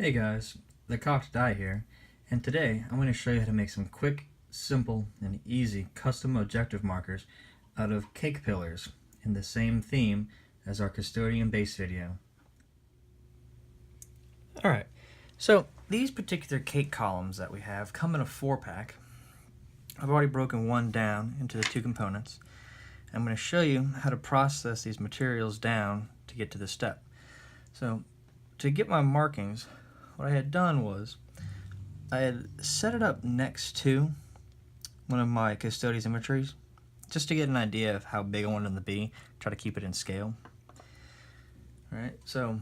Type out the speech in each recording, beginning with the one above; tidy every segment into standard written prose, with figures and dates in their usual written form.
Hey guys, the Cocked Die here, and today I'm going to show you how to make some quick, simple, and easy custom objective markers out of cake pillars in the same theme as our custodian base video. Alright, so these particular cake columns that we have come in a 4-pack. I've already broken one down into the two components. I'm going to show you how to process these materials down to get to this step. So to get my markings, what I had done was I had set it up next to one of my custodian's inventories just to get an idea of how big I wanted them to be, try to keep it in scale. Alright, so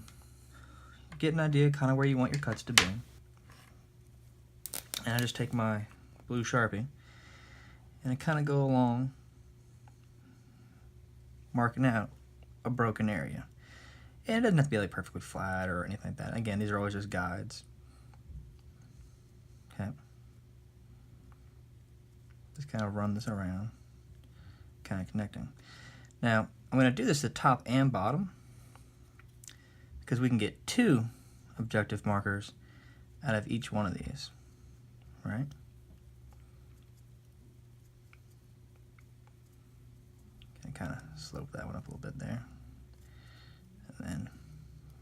get an idea kind of where you want your cuts to be. And I just take my blue Sharpie and I kind of go along marking out a broken area. And it doesn't have to be like perfectly flat or anything like that. Again, these are always just guides. Okay. Just kind of run this around, kind of connecting. Now, I'm going to do this at the top and bottom because we can get 2 objective markers out of each one of these, right? Kind of slope that one up a little bit there, and then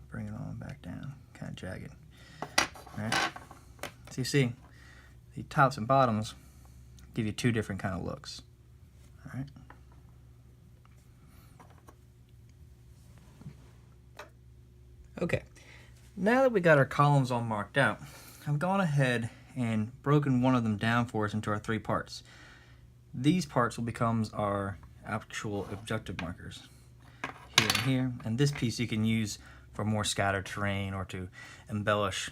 bring it on back down, kind of jagged. All right. So you see, the tops and bottoms give you 2 different kind of looks. All right. Okay. Now that we got our columns all marked out, I've gone ahead and broken one of them down for us into our 3 parts. These parts will become our actual objective markers here and here, and this piece you can use for more scattered terrain or to embellish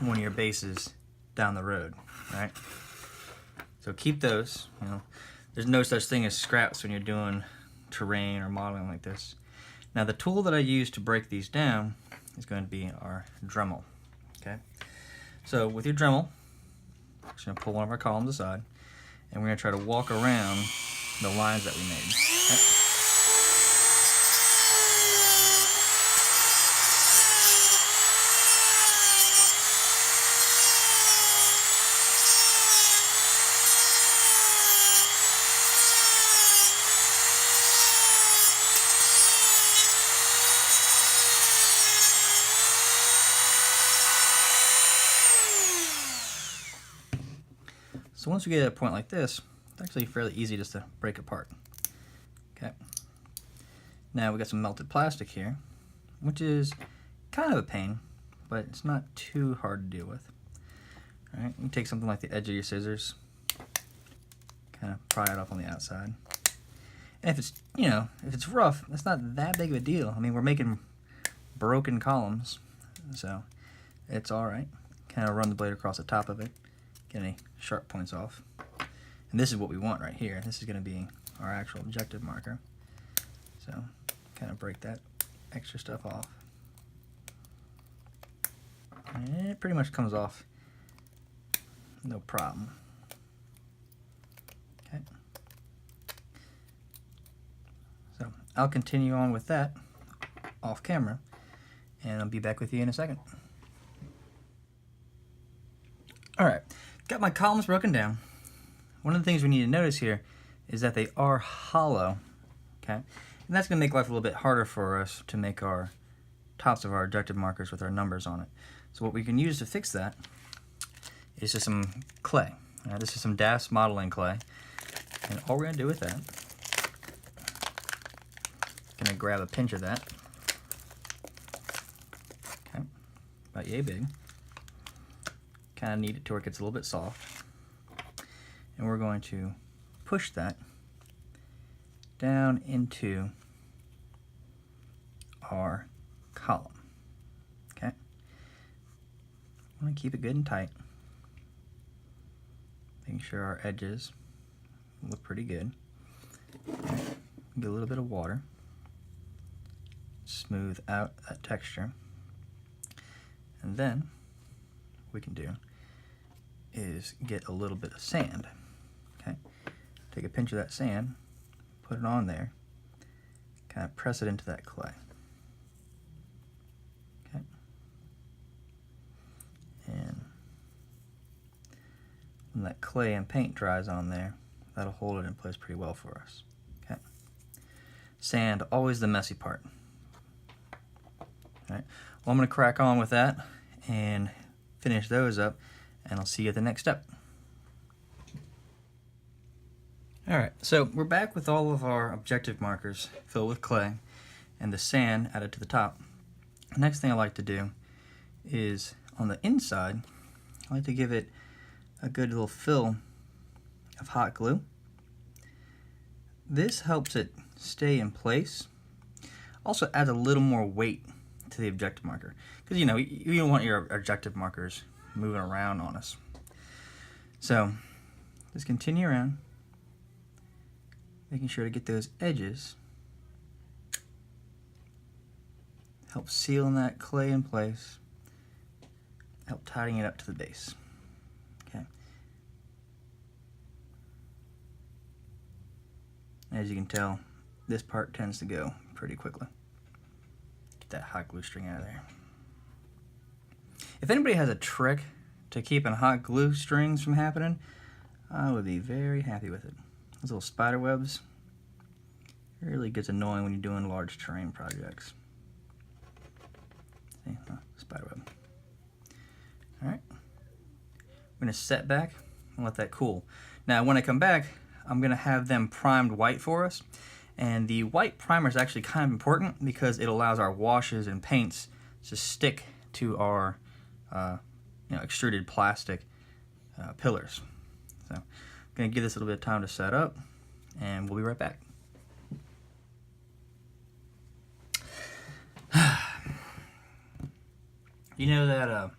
one of your bases down the road, right? So keep those. There's no such thing as scraps when you're doing terrain or modeling like this. Now the tool that I use to break these down is going to be our Dremel. Okay, so with your Dremel, I'm just going to pull one of our columns aside, and we're going to try to walk around the lines that we made. Okay. So once we get to a point like this, it's actually fairly easy just to break apart. Okay. Now we got some melted plastic here, which is kind of a pain, but it's not too hard to deal with. All right, you take something like the edge of your scissors, kind of pry it off on the outside. And if it's, if it's rough, it's not that big of a deal. I mean, we're making broken columns, so it's all right. Kind of run the blade across the top of it, get any sharp points off. And this is what we want right here. This is going to be our actual objective marker. So kind of break that extra stuff off. And it pretty much comes off no problem. Okay. So I'll continue on with that off camera, and I'll be back with you in a second. Alright, got my columns broken down. One of the things we need to notice here is that they are hollow, okay? And that's going to make life a little bit harder for us to make our tops of our objective markers with our numbers on it. So what we can use to fix that is just some clay. This is some DAS modeling clay. And all we're going to do with that, going to grab a pinch of that, okay, about yay big. Kind of knead it to where it gets a little bit soft. And we're going to push that down into our column. Okay? I want to keep it good and tight. Making sure our edges look pretty good. Okay. Get a little bit of water. Smooth out that texture. And then what we can do is get a little bit of sand. Okay, take a pinch of that sand, put it on there, kind of press it into that clay. Okay, when that clay and paint dries on there, that'll hold it in place pretty well for us. Okay. Sand, always the messy part. All right. Well, I'm going to crack on with that and finish those up, and I'll see you at the next step. Alright, so we're back with all of our objective markers filled with clay and the sand added to the top. The next thing I like to do is on the inside, I like to give it a good little fill of hot glue. This helps it stay in place. Also adds a little more weight to the objective marker, because you know you don't want your objective markers moving around on us. So just continue around, making sure to get those edges. Help sealing that clay in place. Help tidying it up to the base. Okay. As you can tell, this part tends to go pretty quickly. Get that hot glue string out of there. If anybody has a trick to keeping hot glue strings from happening, I would be very happy with it. Those little spider webs, it really gets annoying when you're doing large terrain projects. See, spider web. Alright, we're going to set back and let that cool. Now when I come back, I'm going to have them primed white for us. And the white primer is actually kind of important because it allows our washes and paints to stick to our extruded plastic pillars. So I'm going to give this a little bit of time to set up, and we'll be right back. You know that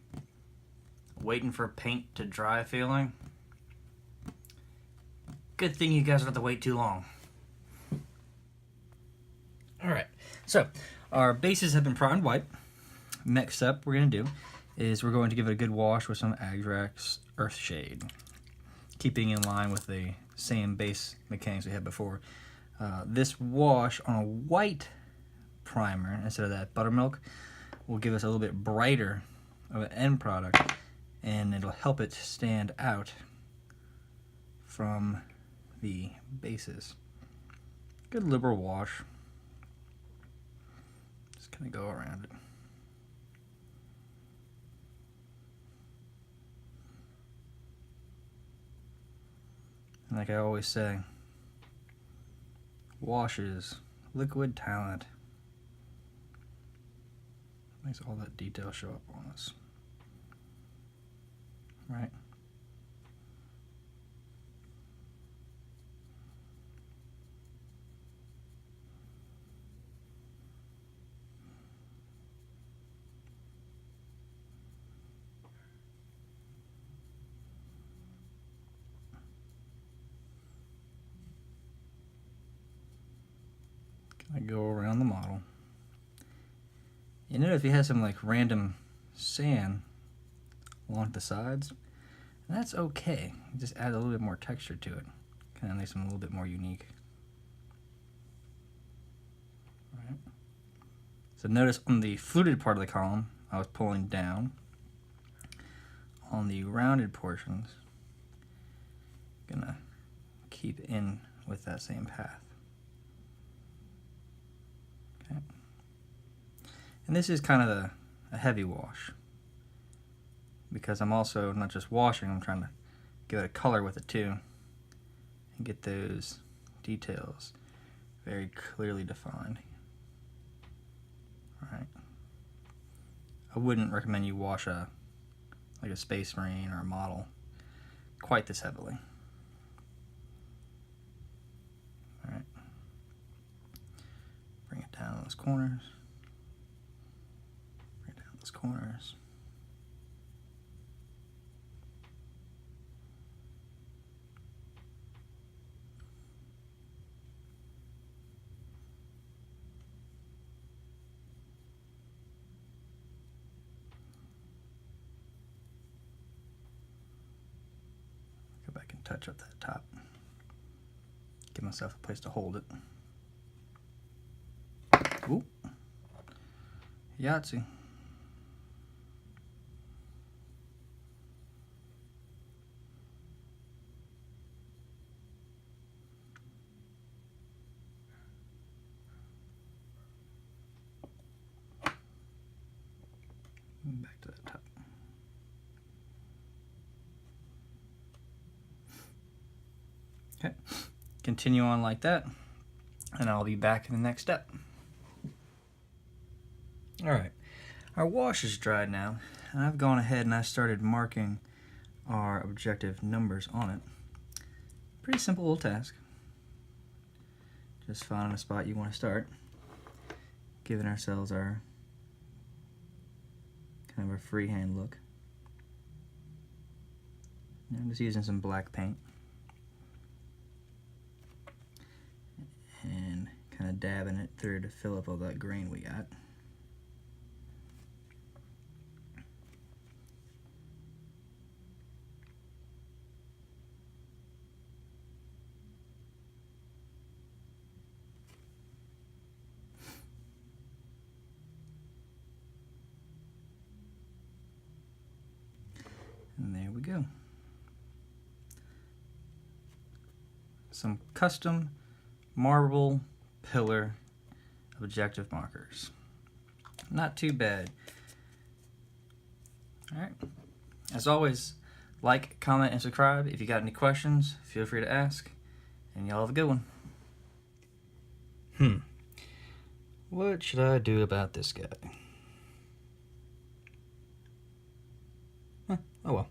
waiting for paint to dry feeling? Good thing you guys don't have to wait too long. Alright, so our bases have been primed white. Next step we're going to do is we're going to give it a good wash with some Agrax Earthshade, keeping in line with the same base mechanics we had before. This wash on a white primer instead of that buttermilk will give us a little bit brighter of an end product, and it'll help it stand out from the bases. Good liberal wash. Just kind of go around it. And like I always say, washes, liquid talent. Makes all that detail show up on us. Right? I go around the model. You notice we have some like random sand along the sides, and that's okay. Just add a little bit more texture to it. Kind of makes them a little bit more unique. All right. So notice on the fluted part of the column, I was pulling down. On the rounded portions, gonna keep in with that same path. Okay. And this is kind of a heavy wash, because I'm also not just washing, I'm trying to give it a color with it too, and get those details very clearly defined. Alright. I wouldn't recommend you wash like a Space Marine or a model quite this heavily. Alright. Bring it down those corners. Bring it down those corners. Go back and touch up that top. Give myself a place to hold it. Ooh. Yahtzee. Back to that top. Okay, continue on like that, and I'll be back in the next step. Alright, our wash is dried now, and I've gone ahead and I started marking our objective numbers on it. Pretty simple little task. Just finding a spot you want to start, giving ourselves our kind of a freehand look. And I'm just using some black paint and kind of dabbing it through to fill up all that green we got. And there we go. Some custom marble pillar objective markers. Not too bad. Alright. As always, like, comment, and subscribe. If you got any questions, feel free to ask. And y'all have a good one. What should I do about this guy? Oh well.